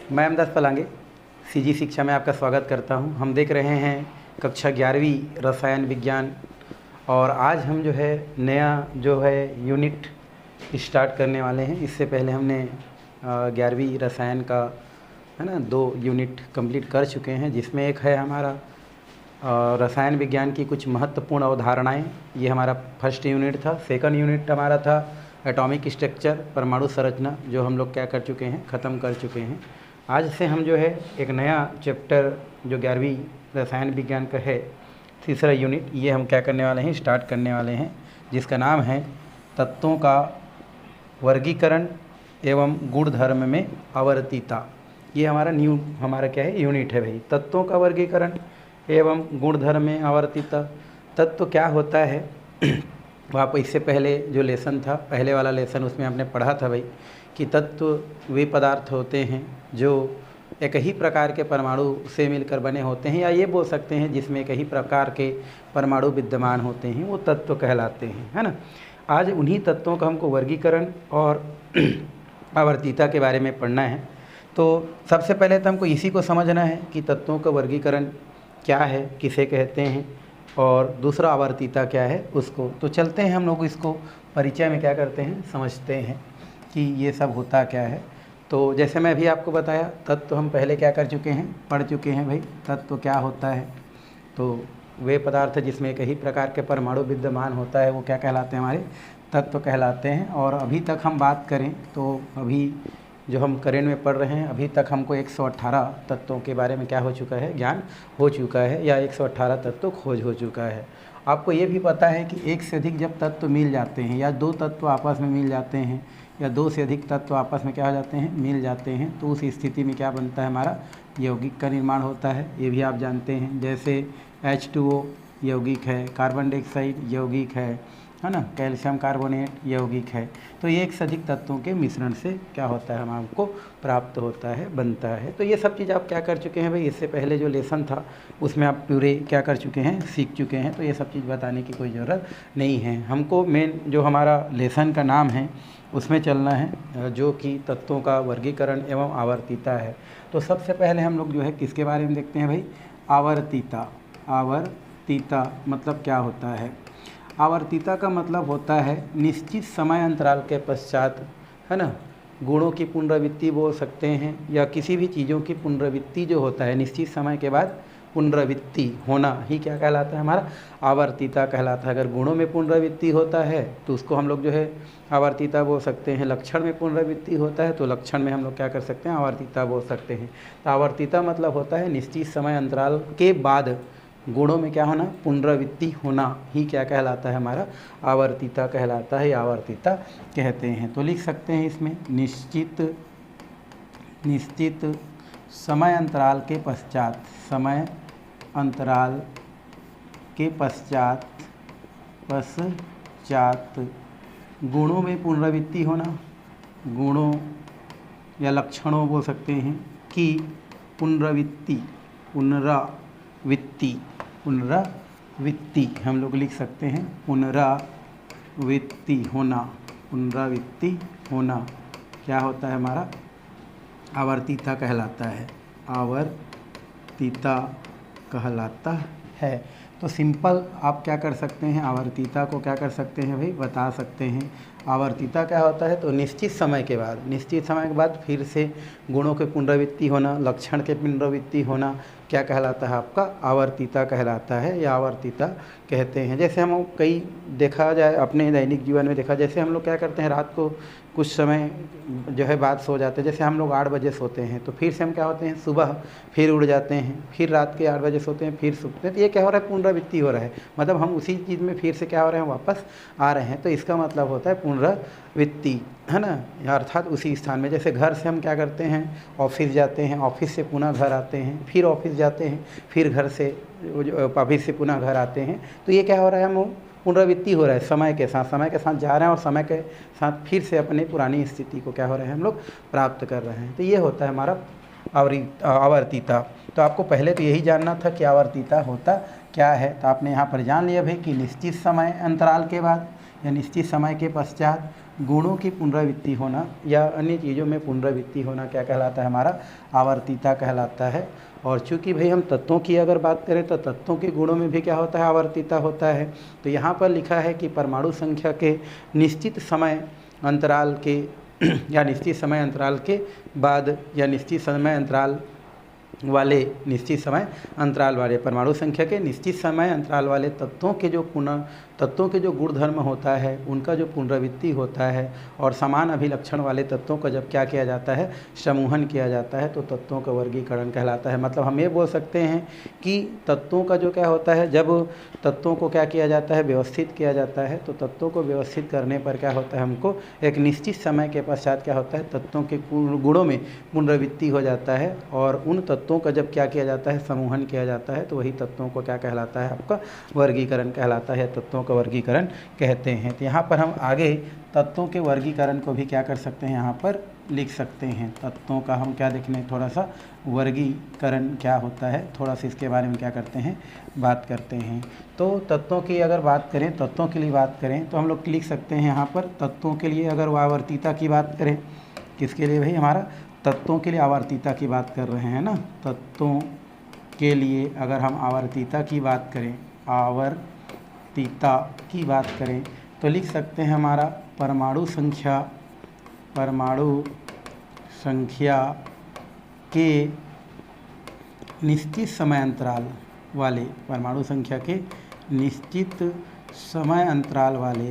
मैं अहमदास पलांगे सीजी शिक्षा में आपका स्वागत करता हूं। हम देख रहे हैं कक्षा 11वीं रसायन विज्ञान और आज हम जो है नया यूनिट स्टार्ट करने वाले हैं। इससे पहले हमने 11वीं रसायन का है ना 2 यूनिट कंप्लीट कर चुके हैं, जिसमें एक है हमारा रसायन विज्ञान की कुछ महत्वपूर्ण अवधारणाएं। ये हमारा फर्स्ट यूनिट था। सेकंड यूनिट हमारा था एटॉमिक स्ट्रक्चर, परमाणु संरचना, जो हम लोग क्या कर चुके हैं, ख़त्म कर चुके हैं। आज से हम जो है एक नया चैप्टर जो 11वीं रसायन विज्ञान का है, तीसरा यूनिट, ये हम क्या करने वाले हैं, स्टार्ट करने वाले हैं, जिसका नाम है तत्वों का वर्गीकरण एवं गुणधर्म में आवर्तीता। ये हमारा क्या है, यूनिट है भाई। तत्वों का वर्गीकरण एवं गुणधर्म में आवर्तीता। तत्व क्या होता है वो आप इससे पहले जो लेसन था, पहले वाला लेसन, उसमें आपने पढ़ा था भाई कि तत्व वे पदार्थ होते हैं जो एक ही प्रकार के परमाणु से मिलकर बने होते हैं, या ये बोल सकते हैं जिसमें एक ही प्रकार के परमाणु विद्यमान होते हैं, वो तत्व कहलाते हैं, है ना। आज उन्हीं तत्वों का हमको वर्गीकरण और आवर्तीता के बारे में पढ़ना है। तो सबसे पहले तो हमको इसी को समझना है कि तत्वों का वर्गीकरण क्या है, किसे कहते हैं, और दूसरा आवर्तीता क्या है उसको। तो चलते हैं हम लोग इसको परिचय में क्या करते हैं, समझते हैं कि ये सब होता क्या है। तो जैसे मैं अभी आपको बताया, तत्व हम पहले क्या कर चुके हैं, पढ़ चुके हैं भाई। तत्व क्या होता है, तो वे पदार्थ जिसमें एक ही प्रकार के परमाणु विद्यमान होता है, वो क्या कहलाते हैं, हमारे तत्व कहलाते हैं। और अभी तक हम बात करें तो अभी जो हम करेंट में पढ़ रहे हैं, अभी तक हमको 118 तत्वों के बारे में क्या हो चुका है, ज्ञान हो चुका है, या 118 तत्व खोज हो चुका है। आपको ये भी पता है कि एक से अधिक जब तत्व मिल जाते हैं, या 2 तत्व आपस में मिल जाते हैं, या 2 से अधिक तत्व आपस में क्या हो जाते हैं, मिल जाते हैं, तो उस स्थिति में क्या बनता है, हमारा यौगिक का निर्माण होता है। ये भी आप जानते हैं। जैसे H2O यौगिक है, कार्बन डाइऑक्साइड यौगिक है ना, कैल्शियम कार्बोनेट यौगिक है। तो ये एक से अधिक तत्वों के मिश्रण से क्या होता है, हमको प्राप्त होता है, बनता है। तो ये सब चीज़ आप क्या कर चुके हैं भाई, इससे पहले जो लेसन था उसमें आप पूरे क्या कर चुके हैं, सीख चुके हैं। तो ये सब चीज़ बताने की कोई ज़रूरत नहीं है। हमको मेन जो हमारा लेसन का नाम है उसमें चलना है, जो कि तत्वों का वर्गीकरण एवं आवर्तीता है। तो सबसे पहले हम लोग जो है किसके बारे में देखते हैं भाई, आवर्तीता। आवर्तीता मतलब क्या होता है। आवर्तीता का मतलब होता है निश्चित समय अंतराल के पश्चात, है ना, गुणों की पुनरावृत्ति बोल सकते हैं, या किसी भी चीज़ों की पुनरावृत्ति जो होता है निश्चित समय के बाद पुनरावृत्ति होना ही क्या कहलाता है, हमारा आवर्तीता कहलाता है। अगर गुणों में पुनरावृत्ति होता है तो उसको हम लोग जो है आवर्तीता बोल सकते हैं। लक्षण में पुनरावृत्ति होता है तो लक्षण में हम लोग क्या कर सकते हैं, आवर्तीता बोल सकते हैं। तो आवर्तीता मतलब होता है निश्चित समय अंतराल के बाद गुणों में क्या होना, पुनरावृत्ति होना ही क्या कहलाता है, हमारा आवर्तीता कहलाता है, आवर्तीता कहते हैं। तो लिख सकते हैं इसमें निश्चित समय अंतराल के पश्चात, समय अंतराल के पश्चात गुणों में पुनरावृत्ति होना, गुणों या लक्षणों बोल सकते हैं कि पुनरावृत्ति हम लोग लिख सकते हैं, पुनरावृत्ति होना क्या होता है, हमारा आवर्तीता कहलाता है, आवर्तीता कहलाता है। तो सिंपल आप क्या कर सकते हैं, आवर्तीता को क्या कर सकते हैं भाई, बता सकते हैं। आवर्तीता क्या होता है, तो निश्चित समय के बाद फिर से गुणों के पुनरावृत्ति होना, लक्षण के पुनरावृत्ति होना क्या कहलाता है, आपका आवर्तीता कहलाता है, या आवर्तीता कहते हैं। जैसे हम कई देखा जाए अपने दैनिक जीवन में देखा, जैसे हम लोग क्या करते हैं, रात को कुछ समय जो है बाद सो जाते हैं। जैसे हम लोग 8 बजे सोते हैं तो फिर से हम क्या होते हैं, सुबह फिर उठ जाते हैं, फिर रात के 8 बजे सोते हैं, फिर सोते हैं। तो ये क्या हो रहा है, पुनरावृत्ति हो रहा है, मतलब हम उसी चीज़ में फिर से क्या हो रहे हैं, वापस आ रहे हैं। तो इसका मतलब होता है पुनरावृत्ति, है ना, अर्थात उसी स्थान में। जैसे घर से हम क्या करते हैं, ऑफिस जाते हैं, ऑफिस से पुनः घर आते हैं, फिर ऑफिस जाते हैं, फिर घर से ऑफिस से पुनः घर आते हैं। तो ये क्या हो रहा है, हम पुनरावृत्ति हो रहा है, समय के साथ जा रहे हैं, और समय के साथ फिर से अपने पुरानी स्थिति को क्या हो रहे हैं, हम लोग प्राप्त कर रहे हैं। तो ये होता है हमारा आवर्तीता। तो आपको पहले तो यही जानना था कि आवर्तीता होता क्या है। तो आपने यहाँ पर जान लिया भाई कि निश्चित समय अंतराल के बाद, या निश्चित समय के पश्चात गुणों की पुनरावृत्ति होना या अन्य चीज़ों में पुनरावृत्ति होना क्या कहलाता है, हमारा आवर्तीता कहलाता है। और चूँकि भाई हम तत्वों की अगर बात करें तो तत्वों के गुणों में भी क्या होता है, आवर्तीता होता है। तो यहाँ पर लिखा है कि परमाणु संख्या के निश्चित समय अंतराल के या निश्चित समय अंतराल के बाद या निश्चित समय अंतराल वाले परमाणु संख्या के निश्चित समय अंतराल वाले तत्वों के जो गुणधर्म होता है उनका जो पुनरावृत्ति होता है और समान अभिलक्षण वाले तत्वों का जब क्या किया जाता है, समूहन किया जाता है, तो तत्वों का वर्गीकरण कहलाता है। मतलब हम ये बोल सकते हैं कि तत्वों का जो क्या होता है, जब तत्वों को क्या किया जाता है, व्यवस्थित किया जाता है, तो तत्वों को व्यवस्थित करने पर क्या होता है, हमको एक निश्चित समय के पश्चात क्या होता है, तत्वों के गुणों में पुनरावृत्ति हो जाता है और उन तत्वों का जब क्या किया जाता है, समूहन किया जाता है, तो वही तत्वों को क्या कहलाता है, आपका वर्गीकरण कहलाता है, तत्वों का वर्गीकरण कहते हैं। तो यहाँ पर हम आगे तत्वों के वर्गीकरण को भी क्या कर सकते हैं, यहाँ पर लिख सकते हैं। तत्वों का हम क्या देखने, थोड़ा सा वर्गीकरण क्या होता है, थोड़ा सा इसके बारे में क्या करते हैं, बात करते हैं। तो तत्वों की अगर बात करें, तत्वों के लिए बात करें तो हम लोग लिख सकते हैं यहाँ पर तत्वों के लिए अगर आवर्तीता की बात करें, किसके लिए भाई, हमारा तत्वों के लिए आवर्तीता की बात कर रहे हैं ना। तत्वों के लिए अगर हम आवर्तीता की बात करें तो लिख सकते हैं हमारा परमाणु संख्या के निश्चित समय अंतराल वाले परमाणु संख्या के निश्चित समय अंतराल वाले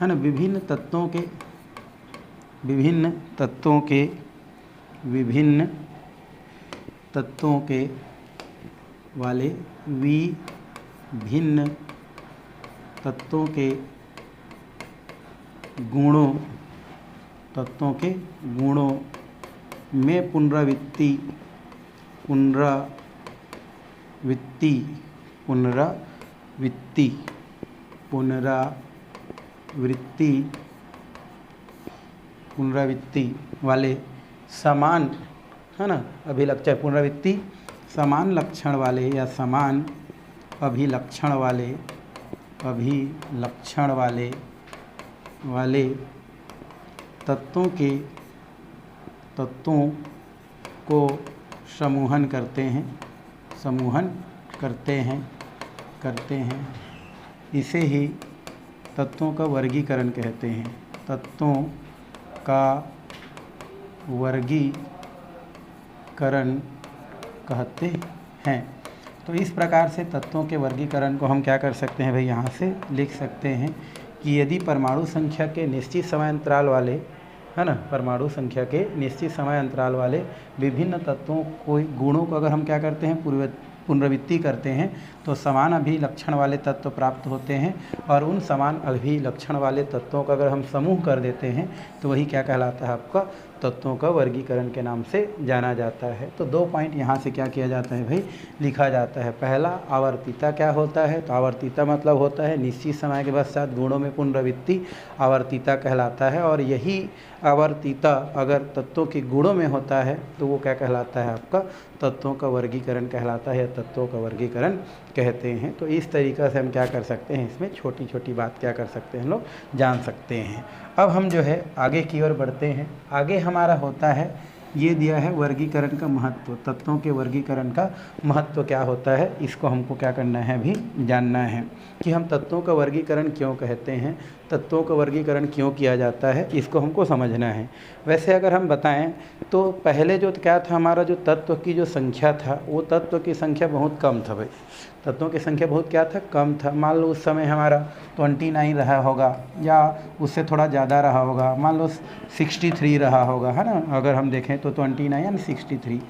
है ना, विभिन्न तत्वों के वाले विभिन्न तत्वों के गुणों में पुनरावृत्ति वाले समान, है ना, पुनरावृत्ति समान लक्षण वाले या समान अभिलक्षण वाले तत्वों को समूहन करते हैं। इसे ही तत्वों का वर्गीकरण कहते हैं। तत्वों का वर्गीकरण कहते हैं। तो इस प्रकार से तत्वों के वर्गीकरण को हम क्या कर सकते हैं भाई, यहाँ से लिख सकते हैं कि यदि परमाणु संख्या के निश्चित समय अंतराल वाले, है ना, परमाणु संख्या के निश्चित समय अंतराल वाले विभिन्न तत्वों को गुणों को अगर हम क्या करते हैं, पुनरावृत्ति करते हैं, तो समान अभिलक्षण वाले तत्व प्राप्त होते हैं और उन समान अभिलक्षण वाले तत्वों का अगर हम समूह कर देते हैं तो वही क्या कहलाता है, आपका तत्वों का वर्गीकरण के नाम से जाना जाता है। तो 2 पॉइंट यहाँ से क्या किया जाता है भाई, लिखा जाता है। पहला, आवर्तीता क्या होता है, तो आवर्तीता मतलब होता है निश्चित समय के पश्चात गुणों में पुनरावृत्ति, आवर्तीता कहलाता है। और यही आवर्तीता अगर तत्वों के गुणों में होता है तो वो क्या कहलाता है, आपका तत्वों का वर्गीकरण कहलाता है या तत्वों का वर्गीकरण कहते हैं। तो इस तरीक़ा से हम क्या कर सकते हैं, इसमें छोटी छोटी बात क्या कर सकते हैं, हम लोग जान सकते हैं। अब हम जो है आगे की ओर बढ़ते हैं। आगे हमारा होता है, ये दिया है वर्गीकरण का महत्व, तत्वों के वर्गीकरण का महत्व क्या होता है, इसको हमको क्या करना है, अभी जानना है कि हम तत्वों का वर्गीकरण क्यों कहते हैं, तत्वों का वर्गीकरण क्यों किया जाता है, इसको हमको समझना है। वैसे अगर हम बताएं तो पहले जो क्या था, हमारा जो तत्व की जो संख्या था, वो तत्व की संख्या बहुत कम था भाई, तत्वों की संख्या बहुत क्या था, कम था। मान लो उस समय हमारा 29 रहा होगा या उससे थोड़ा ज़्यादा रहा होगा, मान लो 63 रहा होगा, है ना, अगर हम देखें तो 29 यानी 63।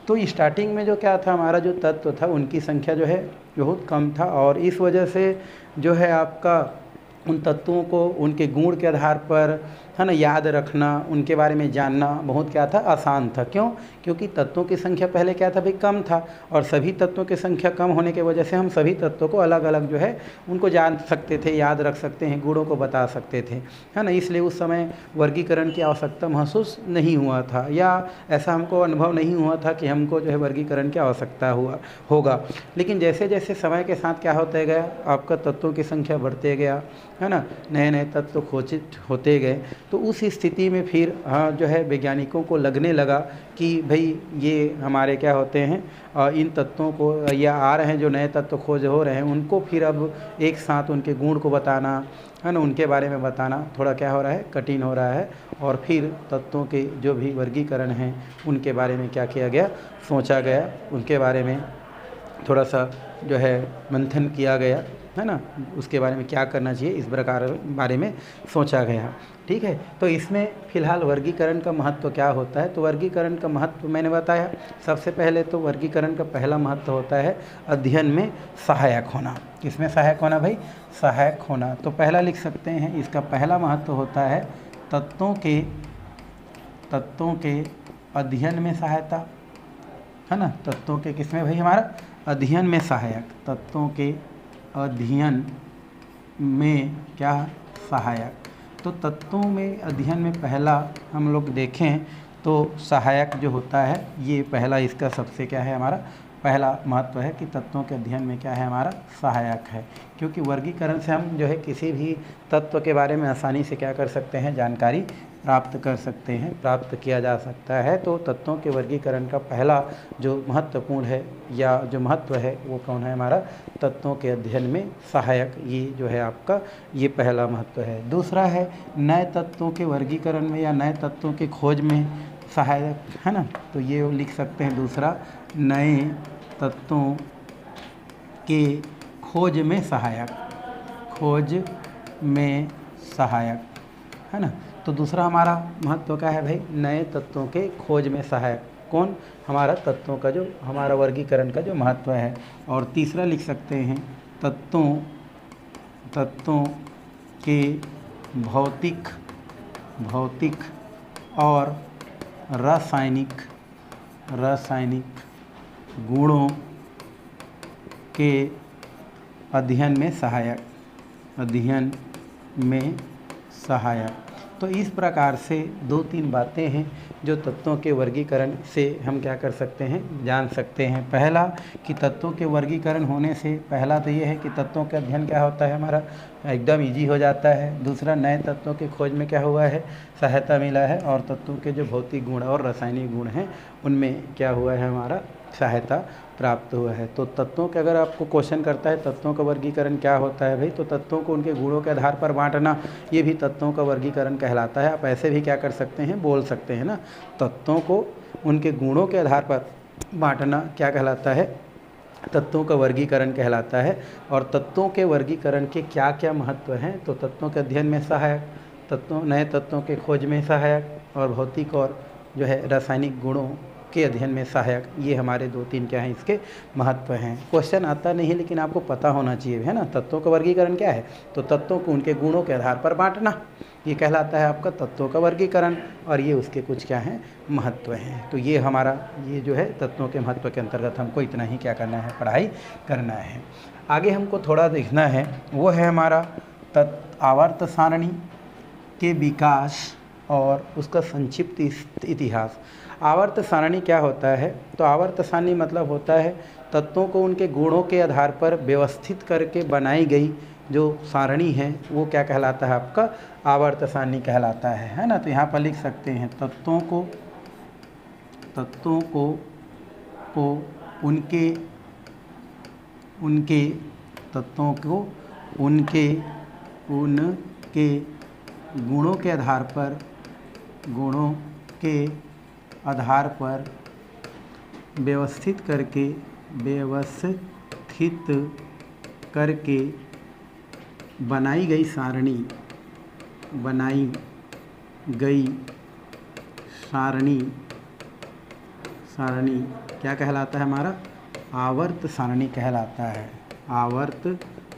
तो स्टार्टिंग में जो क्या था, हमारा जो तत्व था उनकी संख्या जो है बहुत कम था और इस वजह से जो है आपका उन तत्वों को उनके गुण के आधार पर है ना, याद रखना, उनके बारे में जानना बहुत क्या था, आसान था। क्यों? क्योंकि तत्वों की संख्या पहले क्या था भाई, कम था, और सभी तत्वों की संख्या कम होने की वजह से हम सभी तत्वों को अलग अलग जो है उनको जान सकते थे, याद रख सकते हैं, गुणों को बता सकते थे, है ना। इसलिए उस समय वर्गीकरण की आवश्यकता महसूस नहीं हुआ था, या ऐसा हमको अनुभव नहीं हुआ था कि हमको जो है वर्गीकरण की आवश्यकता होगा। लेकिन जैसे जैसे समय के साथ क्या होते गया, आपका तत्वों की संख्या बढ़ते गया, है ना, नए नए तत्व खोजित होते गए, तो उस स्थिति में फिर जो है वैज्ञानिकों को लगने लगा कि भाई ये हमारे क्या होते हैं, इन तत्वों को, या आ रहे हैं जो नए तत्व खोज हो रहे हैं, उनको फिर अब एक साथ उनके गुण को बताना, है ना, उनके बारे में बताना थोड़ा क्या हो रहा है, कठिन हो रहा है। और फिर तत्वों के जो भी वर्गीकरण हैं उनके बारे में क्या किया गया, सोचा गया, उनके बारे में थोड़ा सा जो है मंथन किया गया, है ना, उसके बारे में क्या करना चाहिए इस प्रकार बारे में सोचा गया। ठीक है, तो इसमें फ़िलहाल वर्गीकरण का महत्व क्या होता है, तो वर्गीकरण का महत्व मैंने बताया। सबसे पहले तो वर्गीकरण का पहला महत्व होता है अध्ययन में सहायक होना। किसमें सहायक होना भाई, सहायक होना। तो पहला लिख सकते हैं, इसका पहला महत्व होता है तत्वों के अध्ययन में सहायता, है ना, तत्वों के किसमें भाई, हमारा अध्ययन में सहायक, तत्वों के अध्ययन में क्या, सहायक। तो तत्वों में अध्ययन में पहला हम लोग देखें तो सहायक जो होता है, ये पहला इसका सबसे क्या है, हमारा पहला महत्व है कि तत्वों के अध्ययन में क्या है, हमारा सहायक है। क्योंकि वर्गीकरण से हम जो है किसी भी तत्व के बारे में आसानी से क्या कर सकते हैं, जानकारी प्राप्त कर सकते हैं, प्राप्त किया जा सकता है। तो तत्वों के वर्गीकरण का पहला जो महत्वपूर्ण है या जो महत्व है वो कौन है, हमारा तत्वों के अध्ययन में सहायक, ये जो है आपका ये पहला महत्व है। दूसरा है नए तत्वों के वर्गीकरण में या नए तत्वों की खोज में सहायक, है ना, तो ये लिख सकते हैं दूसरा, नए तत्वों के खोज में सहायक, खोज में सहायक, है ना। तो दूसरा हमारा महत्व क्या है भाई, नए तत्वों के खोज में सहायक, कौन, हमारा तत्वों का जो हमारा वर्गीकरण का जो महत्व है। और तीसरा लिख सकते हैं तत्वों के भौतिक और रासायनिक गुणों के अध्ययन में सहायक। तो इस प्रकार से 2-3 बातें हैं जो तत्वों के वर्गीकरण से हम क्या कर सकते हैं, जान सकते हैं। पहला कि तत्वों के वर्गीकरण होने से पहला तो ये है कि तत्वों का अध्ययन क्या होता है, हमारा एकदम इजी हो जाता है। दूसरा, नए तत्वों की खोज में क्या हुआ है, सहायता मिला है। और तत्वों के जो भौतिक गुण और रासायनिक गुण हैं उनमें क्या हुआ है, हमारा सहायता प्राप्त हुआ है। तो तत्वों के, अगर आपको क्वेश्चन करता है तत्वों का वर्गीकरण क्या होता है भाई, तो तत्वों को उनके गुणों के आधार पर बांटना, ये भी तत्वों का वर्गीकरण कहलाता है। आप ऐसे भी क्या कर सकते हैं, बोल सकते हैं ना, तत्वों को उनके गुणों के आधार पर बांटना क्या कहलाता है, तत्वों का वर्गीकरण कहलाता है। और तत्वों के वर्गीकरण के क्या क्या महत्व हैं, तो तत्वों के अध्ययन में सहायक, नए तत्वों के खोज में सहायक, और भौतिक और जो है रासायनिक गुणों के अध्ययन में सहायक, ये हमारे 2-3 क्या हैं, इसके महत्व हैं। क्वेश्चन आता नहीं लेकिन आपको पता होना चाहिए, है ना। तत्वों का वर्गीकरण क्या है, तो तत्वों को उनके गुणों के आधार पर बांटना, ये कहलाता है आपका तत्वों का वर्गीकरण, और ये उसके कुछ क्या हैं, महत्व हैं। तो ये हमारा ये जो है तत्वों के महत्व के अंतर्गत हमको इतना ही क्या करना है, पढ़ाई करना है। आगे हमको थोड़ा देखना है, वो है हमारा आवर्त सारणी के विकास और उसका संक्षिप्त इतिहास। आवर्त सारणी क्या होता है, तो आवर्त सारणी मतलब होता है तत्वों को उनके गुणों के आधार पर व्यवस्थित करके बनाई गई जो सारणी है वो क्या कहलाता है, आपका आवर्त सारणी कहलाता है ना। तो यहाँ पर लिख सकते हैं तत्वों को उनके गुणों के आधार पर व्यवस्थित करके बनाई गई सारणी क्या कहलाता है, हमारा आवर्त सारणी कहलाता है, आवर्त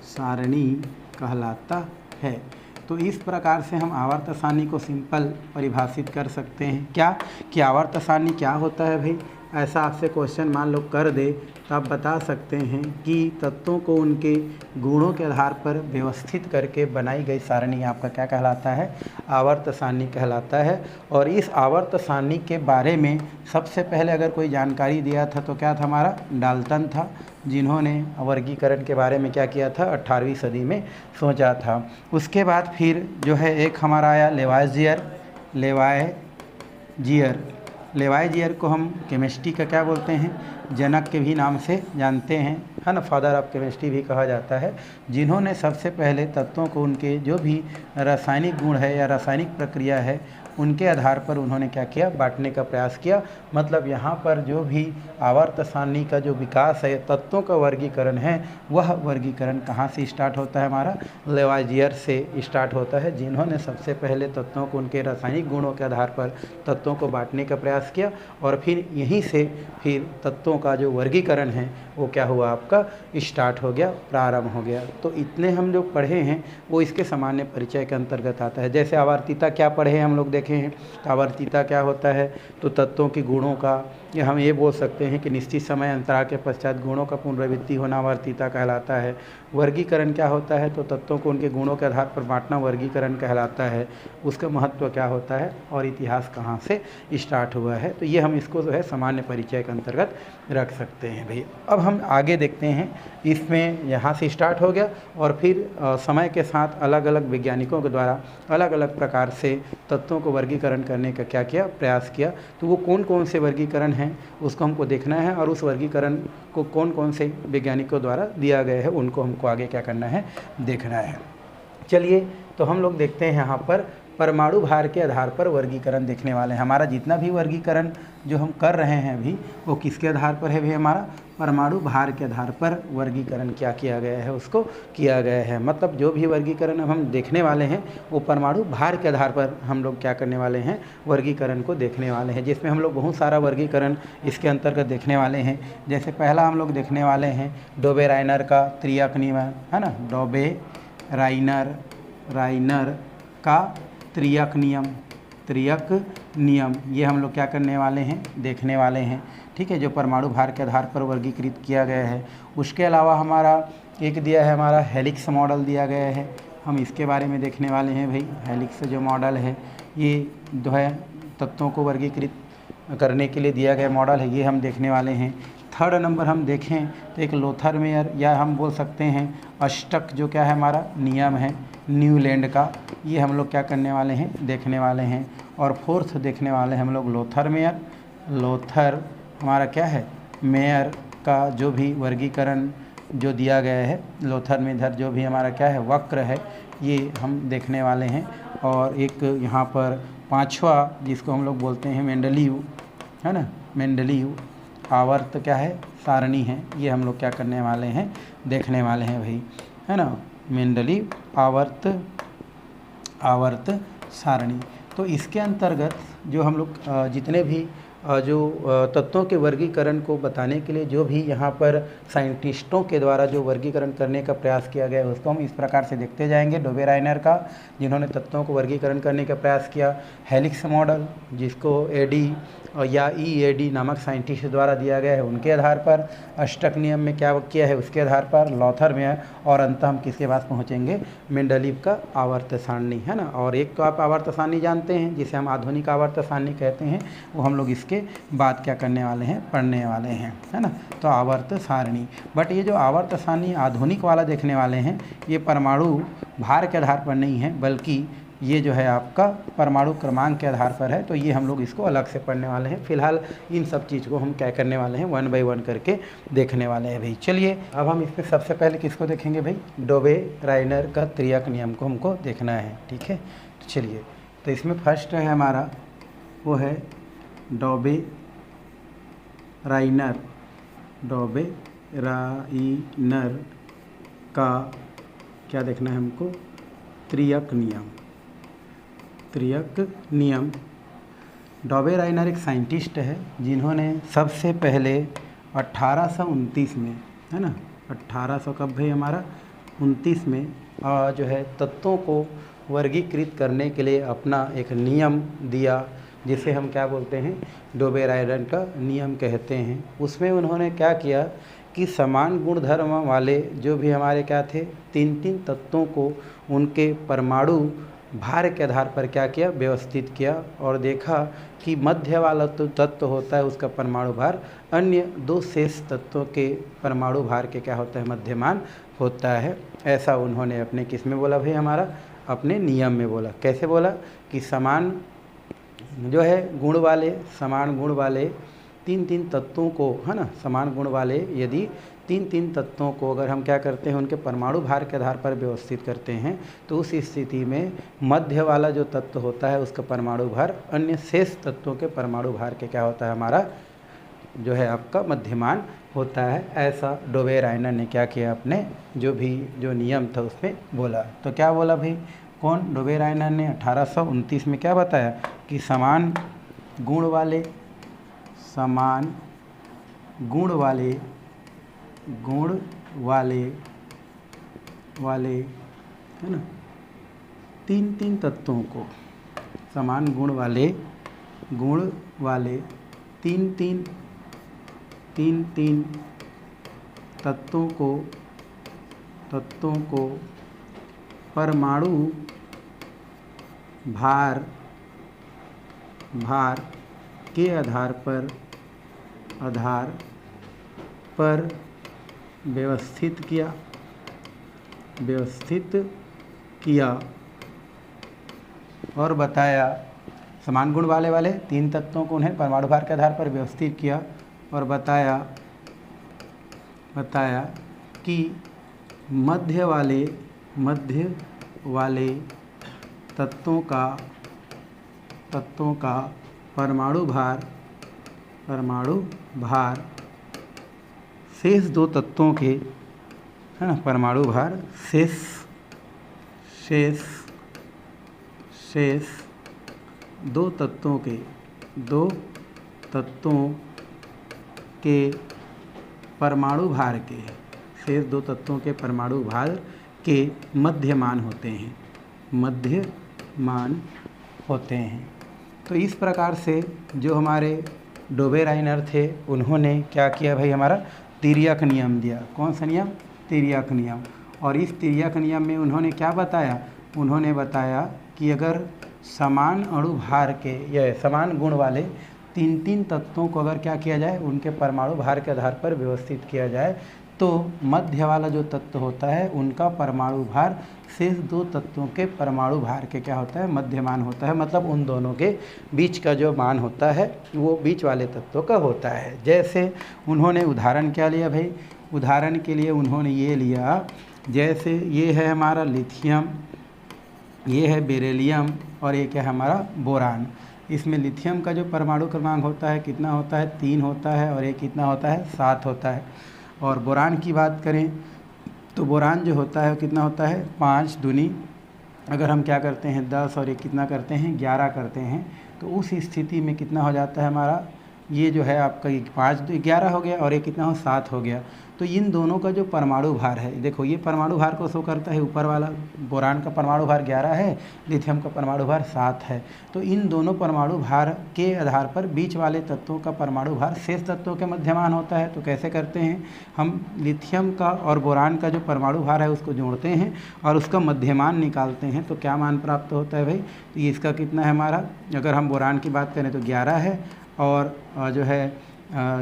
सारणी कहलाता है। तो इस प्रकार से हम आवर्त सारणी को सिंपल परिभाषित कर सकते हैं। क्या कि आवर्त सारणी क्या होता है भाई, ऐसा आपसे क्वेश्चन मान लो कर दे तो आप बता सकते हैं कि तत्वों को उनके गुणों के आधार पर व्यवस्थित करके बनाई गई सारणी आपका क्या कहलाता है, आवर्त सारणी कहलाता है। और इस आवर्त सारणी के बारे में सबसे पहले अगर कोई जानकारी दिया था तो क्या था, हमारा डाल्टन था, जिन्होंने वर्गीकरण के बारे में क्या किया था, 18वीं सदी में सोचा था। उसके बाद फिर जो है एक हमारा आया लेवाइजियर को हम केमिस्ट्री का क्या बोलते हैं, जनक के भी नाम से जानते हैं, है ना, फादर ऑफ केमिस्ट्री भी कहा जाता है, जिन्होंने सबसे पहले तत्वों को उनके जो भी रासायनिक गुण है या रासायनिक प्रक्रिया है उनके आधार पर उन्होंने क्या किया, बांटने का प्रयास किया। मतलब यहाँ पर जो भी आवर्त सारणी का जो विकास है, तत्वों का वर्गीकरण है, वह वर्गीकरण कहाँ से स्टार्ट होता है, हमारा लेवाइजियर से स्टार्ट होता है, जिन्होंने सबसे पहले तत्वों को उनके रासायनिक गुणों के आधार पर तत्वों को बांटने का प्रयास किया। और फिर यहीं से फिर तत्वों का जो वर्गीकरण है वो क्या हुआ, आपका स्टार्ट हो गया, प्रारंभ हो गया। तो इतने हम जो पढ़े हैं वो इसके सामान्य परिचय के अंतर्गत आता है। जैसे आवर्तीता क्या पढ़े हैं हम लोग देखे हैं, आवर्तीता क्या होता है, तो तत्वों के गुणों का, या हम ये बोल सकते हैं कि निश्चित समय अंतराल के पश्चात गुणों का पुनरावृत्ति होना आवर्तीता कहलाता है। वर्गीकरण क्या होता है, तो तत्वों को उनके गुणों के आधार पर बांटना वर्गीकरण कहलाता है। उसका महत्व क्या होता है और इतिहास कहाँ से स्टार्ट हुआ है, तो ये हम इसको जो है सामान्य परिचय के अंतर्गत रख सकते हैं भाई। अब हम आगे देखते हैं, इसमें यहाँ से स्टार्ट हो गया और फिर समय के साथ अलग अलग वैज्ञानिकों के द्वारा अलग अलग प्रकार से तत्वों को वर्गीकरण करने का क्या किया, प्रयास किया। तो वो कौन कौन से वर्गीकरण हैं उसको हमको देखना है, और उस वर्गीकरण को कौन कौन से वैज्ञानिकों द्वारा दिया गया है उनको हमको आगे क्या करना है, देखना है। चलिए तो हम लोग देखते हैं यहाँ पर परमाणु भार के आधार पर वर्गीकरण देखने वाले हैं। हमारा जितना भी वर्गीकरण जो हम कर रहे हैं अभी वो किसके आधार पर है भाई, हमारा परमाणु भार के आधार पर वर्गीकरण क्या किया गया है, उसको किया गया है। मतलब जो भी वर्गीकरण अब हम देखने वाले हैं वो परमाणु भार के आधार पर हम लोग क्या करने वाले हैं, वर्गीकरण को देखने वाले हैं, जिसमें हम लोग बहुत सारा वर्गीकरण इसके अंतर्गत देखने वाले हैं। जैसे पहला हम लोग देखने वाले हैं डोबे-राइनर का त्रियक नियम, है ना, डोबे-राइनर का त्रियक नियम, ये हम लोग क्या करने वाले हैं, देखने वाले हैं। ठीक है, जो परमाणु भार के आधार पर वर्गीकृत किया गया है। उसके अलावा हमारा एक दिया है, हमारा हेलिक्स मॉडल दिया गया है, हम इसके बारे में देखने वाले हैं भाई। हेलिक्स जो मॉडल है ये जो है तत्वों को वर्गीकृत करने के लिए दिया गया मॉडल है, ये हम देखने वाले हैं। थर्ड नंबर हम देखें तो एक लोथर-मेयर या हम बोल सकते हैं अष्टक जो क्या है, हमारा नियम है न्यूलैंड का, ये हम लोग क्या करने वाले हैं, देखने वाले हैं। और फोर्थ देखने वाले हैं हम लोग लोथर हमारा क्या है, मेयर का जो भी वर्गीकरण जो दिया गया है, लोथर-मेयर जो भी हमारा क्या है, वक्र है, ये हम देखने वाले हैं। और एक यहाँ पर पांचवा जिसको हम लोग बोलते हैं मेंडलीव, है ना, मेंडलीव आवर्त क्या है, सारणी है, ये हम लोग क्या करने वाले हैं, देखने वाले हैं भाई, है ना, मेंडलीव आवर्त सारणी। तो इसके अंतर्गत जो हम लोग जितने भी जो तत्वों के वर्गीकरण को बताने के लिए जो भी यहाँ पर साइंटिस्टों के द्वारा जो वर्गीकरण करने का प्रयास किया गया है उसको हम इस प्रकार से देखते जाएंगे। डोबे-राइनर का, जिन्होंने तत्वों को वर्गीकरण करने का प्रयास किया। हेलिक्स मॉडल, जिसको एडी या ईएडी नामक साइंटिस्ट द्वारा दिया गया है, उनके आधार पर। अष्टक नियम में क्या किया है उसके आधार पर लोथर-मेयर। और अंत हम किसके पास पहुँचेंगे, मेंडलीव का आवर्त सारणी, है ना। और एक तो आप आवर्त सारणी जानते हैं जिसे हम आधुनिक आवर्त सारणी कहते हैं, वो हम लोग इसके बाद क्या करने वाले हैं, पढ़ने वाले हैं, है ना। तो आवर्त सारणी, बट ये जो आवर्त सारणी आधुनिक वाला देखने वाले हैं ये परमाणु भार के आधार पर नहीं है, बल्कि ये जो है आपका परमाणु क्रमांक के आधार पर है। तो ये हम लोग इसको अलग से पढ़ने वाले हैं। फिलहाल इन सब चीज़ को हम क्या करने वाले हैं, 1 बाय 1 करके देखने वाले हैं भाई। चलिए अब हम इसमें सबसे पहले किसको देखेंगे भाई, डोबे-राइनर का त्रियक नियम को हमको देखना है, ठीक है। तो चलिए, तो इसमें फर्स्ट है हमारा वो है डोबे-राइनर का क्या देखना है हमको, त्रियक नियम। डोबे-राइनर एक साइंटिस्ट है जिन्होंने सबसे पहले 1829 में, है ना, 1800 कब भाई हमारा 29 में जो है तत्वों को वर्गीकृत करने के लिए अपना एक नियम दिया, जिसे हम क्या बोलते हैं, डोबेराइडन का नियम कहते हैं। उसमें उन्होंने क्या किया कि समान गुणधर्म वाले जो भी हमारे क्या थे, तीन तीन तत्वों को उनके परमाणु भार के आधार पर क्या किया, व्यवस्थित किया, और देखा कि मध्य वाला तो तत्व होता है उसका परमाणु भार अन्य दो शेष तत्वों के परमाणु भार के क्या होता है, मध्यमान होता है। ऐसा उन्होंने अपने किस में बोला भाई, हमारा अपने नियम में बोला। कैसे बोला कि समान जो है गुण वाले, समान गुण वाले तीन तीन तत्वों को, है ना, समान गुण वाले यदि तीन तीन तत्वों को अगर हम क्या करते हैं, उनके परमाणु भार के आधार पर व्यवस्थित करते हैं, तो उस स्थिति में मध्य वाला जो तत्व होता है उसका परमाणु भार अन्य शेष तत्वों के परमाणु भार के क्या होता है, हमारा जो है आपका मध्यमान होता है। ऐसा डोबेराइनर ने क्या किया, अपने जो नियम था उसमें बोला। तो क्या बोला भाई, कौन, डोबेराइनर ने 1829 में क्या बताया कि समान गुण वाले है ना, तीन तीन तत्वों को, समान गुण वाले तीन तीन तत्वों को परमाणु भार के आधार पर व्यवस्थित किया और बताया, समान गुण वाले तीन तत्वों को उन्हें परमाणु भार के आधार पर व्यवस्थित किया और बताया कि मध्य वाले तत्वों का परमाणु भार शेष दो तत्वों के, है ना, परमाणु भार शेष दो तत्वों के परमाणु भार के, शेष दो तत्वों के परमाणु भार के मध्यमान होते हैं। तो इस प्रकार से जो हमारे डोबेराइनर थे उन्होंने क्या किया भाई, हमारा तिर्यक नियम दिया। कौन सा नियम, तिर्यक नियम। और इस तिर्यक नियम में उन्होंने क्या बताया, उन्होंने बताया कि अगर समान अणु भार के या समान गुण वाले तीन तीन तत्वों को अगर क्या किया जाए, उनके परमाणु भार के आधार पर व्यवस्थित किया जाए, तो मध्य वाला जो तत्व होता है उनका परमाणु भार शेष दो तत्वों के परमाणु भार के क्या होता है, मध्यमान होता है। मतलब उन दोनों के बीच का जो मान होता है वो बीच वाले तत्वों का होता है। जैसे उन्होंने उदाहरण क्या लिया भाई, उदाहरण के लिए उन्होंने ये लिया, जैसे ये है हमारा लिथियम, ये है बेरिलियम और ये क्या है हमारा बोरान। इसमें लिथियम का जो परमाणु क्रमांक होता है कितना होता है, 3 होता है, और ये कितना होता है, 7 होता है। और बोरान की बात करें तो बोरान जो होता है कितना होता है, 5 दूनी अगर हम क्या करते हैं 10 और ये कितना करते हैं 11 करते हैं, तो उस स्थिति में कितना हो जाता है हमारा, ये जो है आपका 5 11 हो गया और ये कितना हो 7 हो गया। तो इन दोनों का जो परमाणु भार है, देखो ये परमाणु भार को शो करता है, ऊपर वाला बोरान का परमाणु भार 11 है, लिथियम का परमाणु भार 7 है। तो इन दोनों परमाणु भार के आधार पर बीच वाले तत्वों का परमाणु भार शेष तत्वों के मध्यमान होता है। तो कैसे करते हैं, हम लिथियम का और बोरान का जो परमाणु भार है उसको जोड़ते हैं और उसका मध्यमान निकालते हैं, तो क्या मान प्राप्त होता है भाई, तो ये इसका कितना है हमारा, अगर हम बोरान की बात करें तो 11 है, और जो है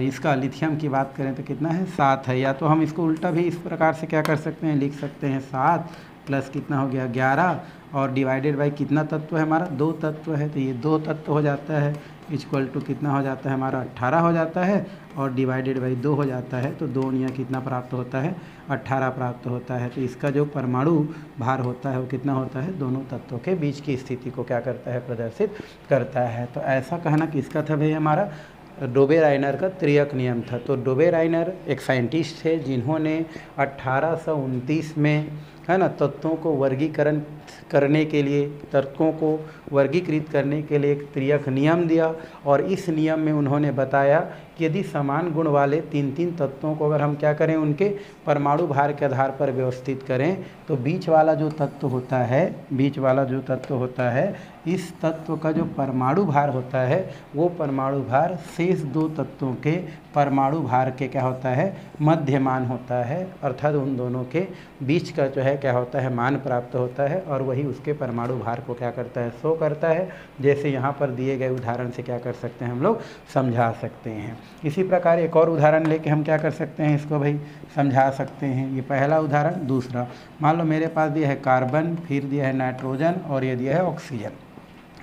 इसका लिथियम की बात करें तो कितना है 7 है। या तो हम इसको उल्टा भी इस प्रकार से क्या कर सकते हैं, लिख सकते हैं 7 प्लस कितना हो गया 11 और डिवाइडेड बाई कितना तत्व है हमारा, 2 तत्व है, तो ये 2 तत्व हो जाता है, इक्वल टू कितना हो जाता है हमारा 18 हो जाता है, और डिवाइडेड बाई 2 हो जाता है, तो 2 या कितना प्राप्त होता है 18 प्राप्त होता है। तो इसका जो परमाणु भार होता है वो कितना होता है, दोनों तत्वों के बीच की स्थिति को क्या करता है, प्रदर्शित करता है। तो ऐसा कहना किसका था भाई, हमारा डोबेराइनर का तिर्यक नियम था। तो डोबेराइनर एक साइंटिस्ट थे जिन्होंने 1829 में, है ना, तत्वों को वर्गीकरण करने के लिए, तत्वों को वर्गीकृत करने के लिए एक तिर्यक नियम दिया, और इस नियम में उन्होंने बताया कि कि यदि समान गुण वाले तीन तीन तत्वों को अगर हम क्या करें, उनके परमाणु भार के आधार पर व्यवस्थित करें, तो बीच वाला जो तत्व होता है, बीच वाला जो तत्व होता है, इस तत्व का जो परमाणु भार होता है वो परमाणु भार शेष दो तत्वों के परमाणु भार के क्या होता है, मध्यमान होता है। अर्थात उन दोनों के बीच का जो है क्या होता है, मान प्राप्त होता है और वही उसके परमाणु भार को क्या करता है, शो करता है। जैसे यहाँ पर दिए गए उदाहरण से क्या कर सकते हैं हम लोग, समझा सकते हैं। इसी प्रकार एक और उदाहरण लेके हम क्या कर सकते हैं, इसको भाई समझा सकते हैं। ये पहला उदाहरण। दूसरा, मान लो मेरे पास दिया है कार्बन, फिर दिया है नाइट्रोजन और ये दिया है ऑक्सीजन।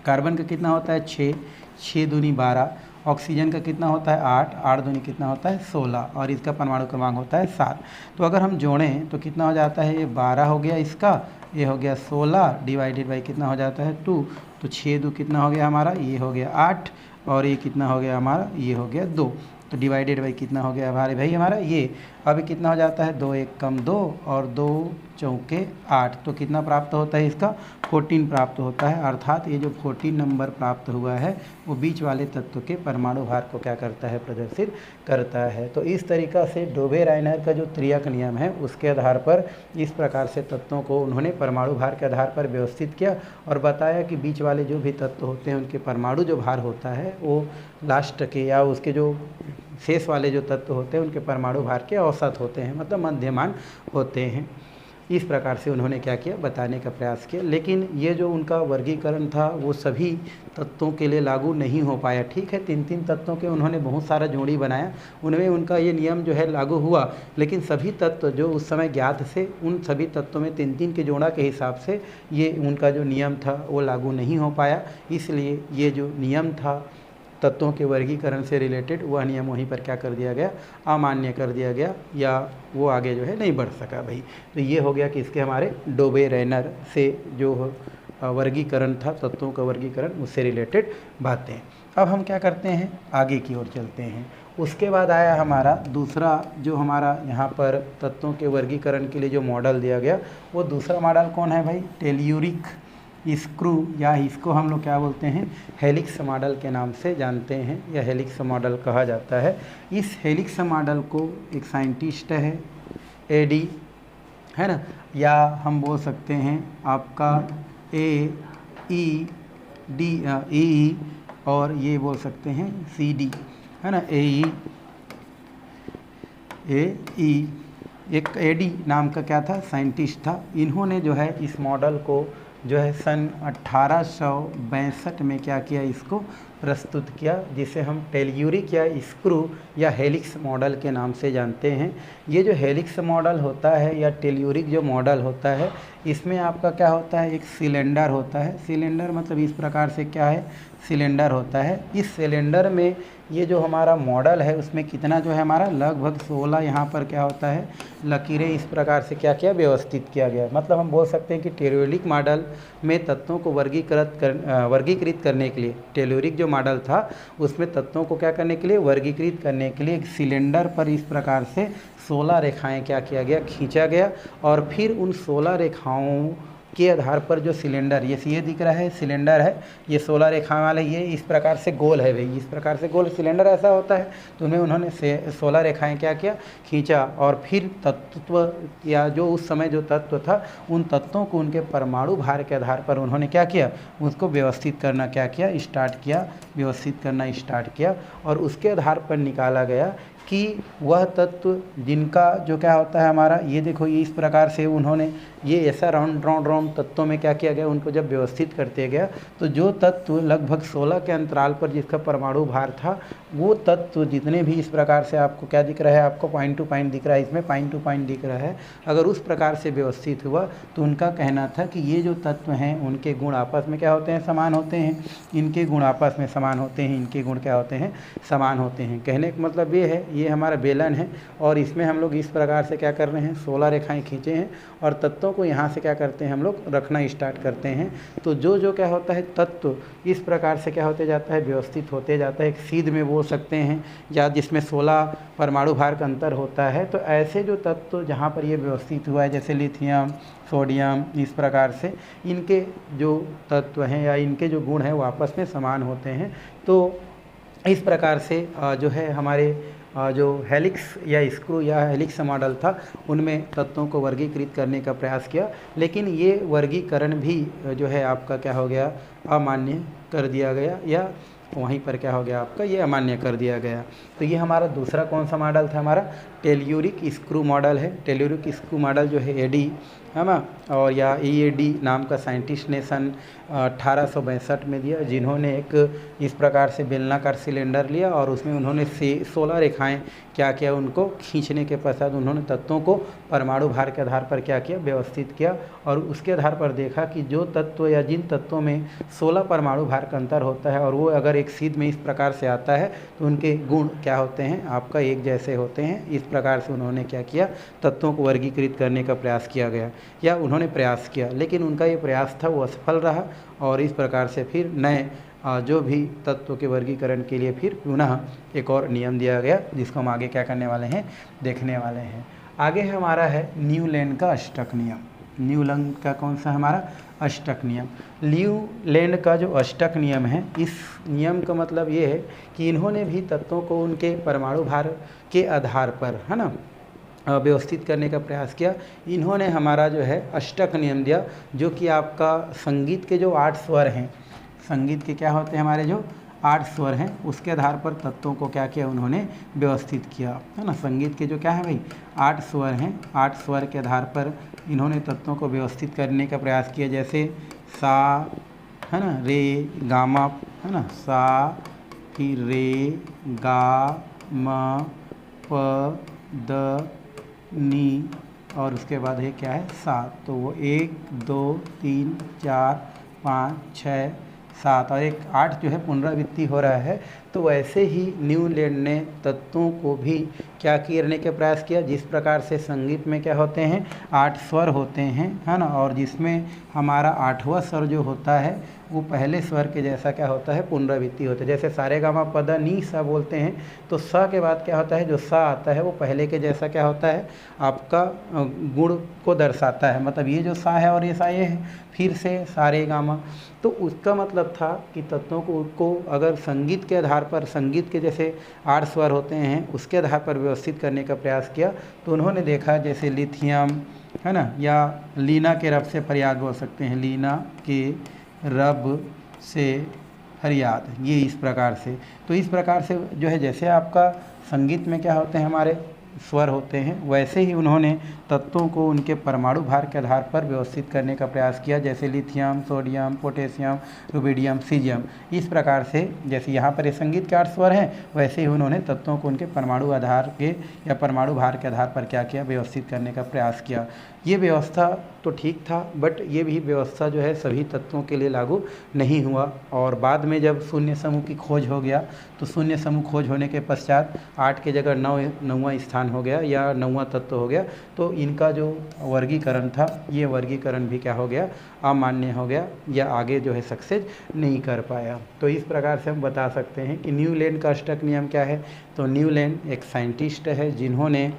कार्बन का कितना होता है 6, 6 दूनी 12, ऑक्सीजन का कितना होता है 8, 8 दूनी कितना होता है 16 और इसका परमाणु क्रमांक होता है 7। तो अगर हम जोड़ें तो कितना हो जाता है, ये 12 हो गया इसका, ये हो गया 16 डिवाइडेड बाई कितना हो जाता है 2, तो 6 2 कितना हो गया हमारा, ये हो गया 8 और ये कितना हो गया हमारा, ये हो गया 2, तो डिवाइडेड बाई कितना हो गया हमारे भाई हमारा ये। अब कितना हो जाता है 2 1 कम 2 और 2 चौके 8, तो कितना प्राप्त होता है इसका 14 प्राप्त होता है। अर्थात ये जो 14 नंबर प्राप्त हुआ है वो बीच वाले तत्व के परमाणु भार को क्या करता है, प्रदर्शित करता है। तो इस तरीक़ा से डोबे-रायनर का जो त्रियक नियम है उसके आधार पर इस प्रकार से तत्वों को उन्होंने परमाणु भार के आधार पर व्यवस्थित किया और बताया कि बीच वाले जो भी तत्व होते हैं उनके परमाणु जो भार होता है वो लास्ट के या उसके जो शेष वाले जो तत्व होते हैं उनके परमाणु भार के औसत होते हैं, मतलब मध्यमान होते हैं। इस प्रकार से उन्होंने क्या किया, बताने का प्रयास किया। लेकिन ये जो उनका वर्गीकरण था वो सभी तत्वों के लिए लागू नहीं हो पाया। ठीक है, तीन तीन तत्वों के उन्होंने बहुत सारा जोड़ी बनाया, उनमें उनका ये नियम जो है लागू हुआ, लेकिन सभी तत्व जो उस समय ज्ञात थे उन सभी तत्वों में तीन तीन के जोड़ा के हिसाब से ये उनका जो नियम था वो लागू नहीं हो पाया। इसलिए ये जो नियम था तत्वों के वर्गीकरण से रिलेटेड, वह नियम वहीं पर क्या कर दिया गया, अमान्य कर दिया गया, या वो आगे जो है नहीं बढ़ सका भाई। तो ये हो गया कि इसके हमारे डोबे-रायनर से जो वर्गीकरण था, तत्वों का वर्गीकरण, उससे रिलेटेड बातें। अब हम क्या करते हैं, आगे की ओर चलते हैं। उसके बाद आया हमारा दूसरा जो हमारा यहाँ पर तत्वों के वर्गीकरण के लिए जो मॉडल दिया गया, वो दूसरा मॉडल कौन है भाई, टेल्यूरिक स्क्रू, या इसको हम लोग क्या बोलते हैं, हेलिक्स मॉडल के नाम से जानते हैं, या हेलिक्स मॉडल कहा जाता है। इस हेलिक्स मॉडल को एक साइंटिस्ट है एडी, है ना, या हम बोल सकते हैं आपका AED और ये बोल सकते हैं CD, है ना, AE एक एडी नाम का क्या था, साइंटिस्ट था। इन्होंने जो है इस मॉडल को जो है सन 1862 में क्या किया, इसको प्रस्तुत किया, जिसे हम टेल्यूरिक या स्क्रू या हेलिक्स मॉडल के नाम से जानते हैं। ये जो हेलिक्स मॉडल होता है या टेल्यूरिक जो मॉडल होता है, इसमें आपका क्या होता है, एक सिलेंडर होता है। सिलेंडर मतलब इस प्रकार से क्या है, सिलेंडर होता है। इस सिलेंडर में ये जो हमारा मॉडल है उसमें कितना जो है हमारा लगभग 16 यहाँ पर क्या होता है, लकीरें इस प्रकार से क्या किया, व्यवस्थित किया गया। मतलब हम बोल सकते हैं कि टेल्यूरिक मॉडल में तत्वों को वर्गीकृत करने के लिए, टेल्यूरिक जो मॉडल था उसमें तत्वों को क्या करने के लिए, वर्गीकृत करने के लिए एक सिलेंडर पर इस प्रकार से 16 रेखाएं क्या किया गया, खींचा गया, और फिर उन 16 रेखाओं के आधार पर जो सिलेंडर, ये दिख रहा है सिलेंडर है, ये 16 रेखाएं वाले, ये इस प्रकार से गोल है भाई, इस प्रकार से गोल सिलेंडर ऐसा होता है। तो उन्हें उन्होंने 16 रेखाएं क्या किया, खींचा, और फिर तत्व या जो उस समय जो तत्व था उन तत्वों को उनके परमाणु भार के आधार पर उन्होंने क्या किया, उसको व्यवस्थित करना क्या किया, स्टार्ट किया, व्यवस्थित करना स्टार्ट किया। और उसके आधार पर निकाला गया कि वह तत्व जिनका जो क्या होता है हमारा, ये देखो, ये इस प्रकार से उन्होंने ये ऐसा राउंड तत्वों में क्या किया गया, उनको जब व्यवस्थित करते गया तो जो तत्व लगभग 16 के अंतराल पर जिसका परमाणु भार था, वो तत्व जितने भी इस प्रकार से आपको क्या दिख रहा है, आपको पॉइंट टू पॉइंट दिख रहा है, इसमें पॉइंट टू पॉइंट दिख रहा है, अगर उस प्रकार से व्यवस्थित हुआ तो उनका कहना था कि ये जो तत्व हैं उनके गुण आपस में क्या होते हैं, समान होते हैं, इनके गुण आपस में समान होते हैं, इनके गुण क्या होते हैं, समान होते हैं। कहने का मतलब ये है, ये हमारा बेलन है और इसमें हम लोग इस प्रकार से क्या कर रहे हैं, 16 रेखाएं खींचे हैं और तत्वों को यहाँ से क्या करते हैं, हम लोग रखना स्टार्ट करते हैं। तो जो क्या होता है, तत्व इस प्रकार से क्या होते जाता है, व्यवस्थित होते जाता है। एक सीध में बोल सकते हैं, या जिसमें 16 परमाणु भार का अंतर होता है। तो ऐसे जो तत्व जहाँ पर ये व्यवस्थित हुआ है, जैसे लिथियम, सोडियम, इस प्रकार से इनके जो तत्व हैं या इनके जो गुण हैं वो आपस में समान होते हैं। तो इस प्रकार से जो है हमारे जो हेलिक्स या स्क्रू या हेलिक्स मॉडल था उनमें तत्वों को वर्गीकृत करने का प्रयास किया, लेकिन ये वर्गीकरण भी जो है आपका क्या हो गया, अमान्य कर दिया गया, या वहीं पर क्या हो गया आपका, ये अमान्य कर दिया गया। तो ये हमारा दूसरा कौन सा मॉडल था, हमारा टेल्यूरिक स्क्रू मॉडल है। टेल्यूरिक स्क्रू मॉडल जो है एडी है ना, और या ईएडी नाम का साइंटिस्ट ने सन 1862 में दिया, जिन्होंने एक इस प्रकार से बेलनाकार सिलेंडर लिया और उसमें उन्होंने 16 रेखाएं क्या किया, उनको खींचने के पश्चात उन्होंने तत्वों को परमाणु भार के आधार पर क्या किया, व्यवस्थित किया, और उसके आधार पर देखा कि जो तत्व या जिन तत्वों में 16 परमाणु भार का अंतर होता है और वो अगर एक सीध में इस प्रकार से आता है तो उनके गुण क्या होते हैं, आपका एक जैसे होते हैं। इस प्रकार से उन्होंने क्या किया, तत्वों को वर्गीकृत करने का प्रयास किया गया, या उन्होंने प्रयास किया, लेकिन उनका ये प्रयास था वो असफल रहा, और इस प्रकार से फिर नए जो भी तत्व के वर्गीकरण के लिए फिर पुनः एक और नियम दिया गया, जिसको हम आगे क्या करने वाले हैं, देखने वाले हैं। आगे हमारा है न्यूलैंड का अष्टक नियम। न्यूलैंड का कौन सा हमारा अष्टक नियम। न्यूलैंड का जो अष्टक नियम है, इस नियम का मतलब ये है कि इन्होंने भी तत्वों को उनके परमाणु भार के आधार पर है ना व्यवस्थित करने का प्रयास किया। इन्होंने हमारा जो है अष्टक नियम दिया, जो कि आपका संगीत के जो 8 स्वर हैं, संगीत के क्या होते हैं हमारे जो 8 स्वर हैं, उसके आधार पर तत्वों को क्या किया, उन्होंने व्यवस्थित किया है ना। संगीत के जो क्या है भाई 8 स्वर हैं, 8 स्वर के आधार पर इन्होंने तत्वों को व्यवस्थित करने का प्रयास किया, जैसे सा है ना, रे गामा है ना, सा, फिर रे गा म प द नी, और उसके बाद है क्या है सा। तो वो 1 2 3 4 5 6 7 और एक 8 जो है पुनरावृत्ति हो रहा है। तो वैसे ही न्यूलैंड ने तत्वों को भी क्या करने के प्रयास किया, जिस प्रकार से संगीत में क्या होते हैं 8 स्वर होते हैं है ना, और जिसमें हमारा 8वां स्वर जो होता है वो पहले स्वर के जैसा क्या होता है, पुनरावृत्ति होता है। जैसे सारे गामा पद नी सा बोलते हैं, तो सा के बाद क्या होता है, जो सा आता है वो पहले के जैसा क्या होता है, आपका गुण को दर्शाता है। मतलब ये जो सा है और ये सा ये है, फिर से सारे गामा, तो उसका मतलब था कि तत्वों को अगर संगीत के आधार पर, संगीत के जैसे 8 स्वर होते हैं उसके आधार पर व्यवस्थित करने का प्रयास किया। तो उन्होंने देखा जैसे लिथियम है ना, या लीना के रब से फरियाद बोल सकते हैं, लीना के रब से फरियाद, ये इस प्रकार से। तो इस प्रकार से जो है जैसे आपका संगीत में क्या होते हैं हमारे स्वर होते हैं, वैसे ही उन्होंने तत्वों को उनके परमाणु भार के आधार पर व्यवस्थित करने का प्रयास किया, जैसे lithium, sodium, potassium, rubidium, caesium. इस प्रकार से जैसे यहाँ पर ये संगीत के 8 स्वर हैं, वैसे ही उन्होंने तत्वों को उनके परमाणु आधार के या परमाणु भार के आधार पर क्या किया, व्यवस्थित करने का प्रयास किया। ये व्यवस्था तो ठीक था, बट ये भी व्यवस्था जो है सभी तत्वों के लिए लागू नहीं हुआ। और बाद में जब शून्य समूह की खोज हो गया, तो शून्य समूह खोज होने के पश्चात 8 की जगह 9वां स्थान हो गया या 9वां तत्व हो गया। तो इनका जो वर्गीकरण था, ये वर्गीकरण भी क्या हो गया, अमान्य हो गया, या आगे जो है सक्सेस नहीं कर पाया। तो इस प्रकार से हम बता सकते हैं कि न्यूलैंड का अष्टक नियम क्या है। तो न्यूलैंड एक साइंटिस्ट है, जिन्होंने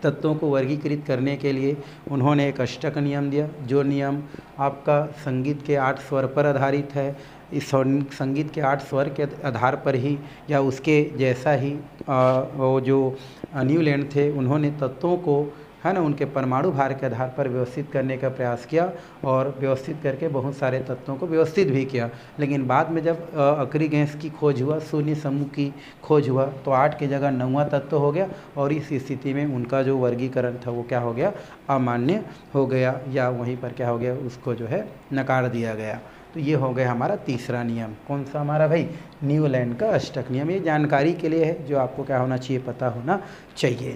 तत्वों को वर्गीकृत करने के लिए उन्होंने एक अष्टक नियम दिया, जो नियम आपका संगीत के 8 स्वर पर आधारित है। इस संगीत के 8 स्वर के आधार पर ही या उसके जैसा ही वो जो न्यूलैंड थे, उन्होंने तत्वों को है ना उनके परमाणु भार के आधार पर व्यवस्थित करने का प्रयास किया, और व्यवस्थित करके बहुत सारे तत्वों को व्यवस्थित भी किया। लेकिन बाद में जब अक्री गैस की खोज हुआ, शून्य समूह की खोज हुआ, तो 8 की जगह 9वां तत्व हो गया, और इस स्थिति में उनका जो वर्गीकरण था वो क्या हो गया, अमान्य हो गया, या वहीं पर क्या हो गया, उसको जो है नकार दिया गया। तो ये हो गया हमारा तीसरा नियम। कौन सा हमारा भाई, न्यूलैंड का अष्टक नियम। ये जानकारी के लिए है, जो आपको क्या होना चाहिए, पता होना चाहिए।